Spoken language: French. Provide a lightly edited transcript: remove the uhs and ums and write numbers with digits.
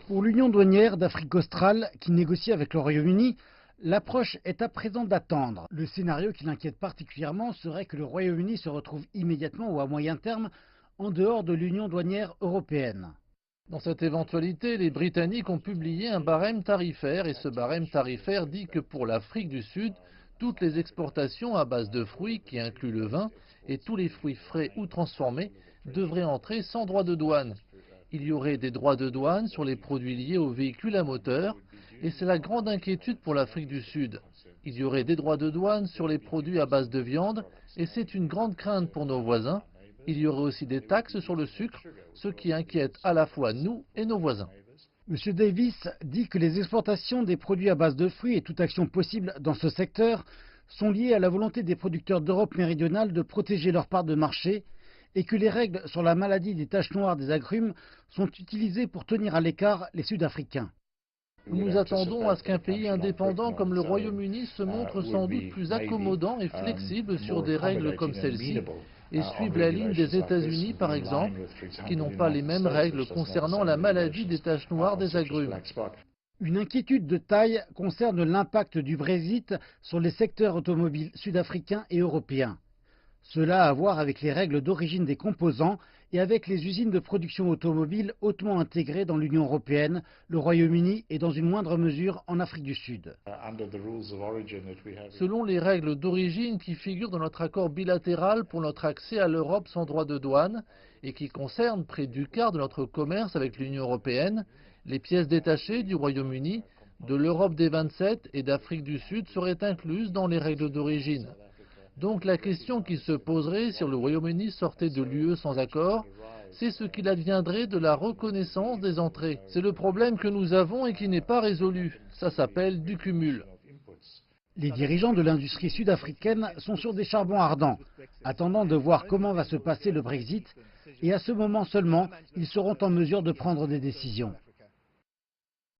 Pour l'Union douanière d'Afrique australe, qui négocie avec le Royaume-Uni, l'approche est à présent d'attendre. Le scénario qui l'inquiète particulièrement serait que le Royaume-Uni se retrouve immédiatement ou à moyen terme en dehors de l'Union douanière européenne. Dans cette éventualité, les Britanniques ont publié un barème tarifaire et ce barème tarifaire dit que pour l'Afrique du Sud, toutes les exportations à base de fruits, qui incluent le vin, et tous les fruits frais ou transformés, devraient entrer sans droit de douane. Il y aurait des droits de douane sur les produits liés aux véhicules à moteur, et c'est la grande inquiétude pour l'Afrique du Sud. Il y aurait des droits de douane sur les produits à base de viande, et c'est une grande crainte pour nos voisins. Il y aurait aussi des taxes sur le sucre, ce qui inquiète à la fois nous et nos voisins. M. Davis dit que les exportations des produits à base de fruits et toute action possible dans ce secteur sont liées à la volonté des producteurs d'Europe méridionale de protéger leur part de marché et que les règles sur la maladie des taches noires des agrumes sont utilisées pour tenir à l'écart les Sud-Africains. Nous nous attendons à ce qu'un pays indépendant comme le Royaume-Uni se montre sans doute plus accommodant et flexible sur des règles comme celle-ci et suive la ligne des États-Unis, par exemple, qui n'ont pas les mêmes règles concernant la maladie des taches noires des agrumes. Une inquiétude de taille concerne l'impact du Brexit sur les secteurs automobiles sud-africains et européens. Cela a à voir avec les règles d'origine des composants et avec les usines de production automobile hautement intégrées dans l'Union européenne, le Royaume-Uni et dans une moindre mesure en Afrique du Sud. Selon les règles d'origine qui figurent dans notre accord bilatéral pour notre accès à l'Europe sans droit de douane et qui concernent près du quart de notre commerce avec l'Union européenne, les pièces détachées du Royaume-Uni, de l'Europe des 27 et d'Afrique du Sud seraient incluses dans les règles d'origine. Donc la question qui se poserait si le Royaume-Uni sortait de l'UE sans accord, c'est ce qu'il adviendrait de la reconnaissance des entrées. C'est le problème que nous avons et qui n'est pas résolu. Ça s'appelle du cumul. Les dirigeants de l'industrie sud-africaine sont sur des charbons ardents, attendant de voir comment va se passer le Brexit, et à ce moment seulement, ils seront en mesure de prendre des décisions.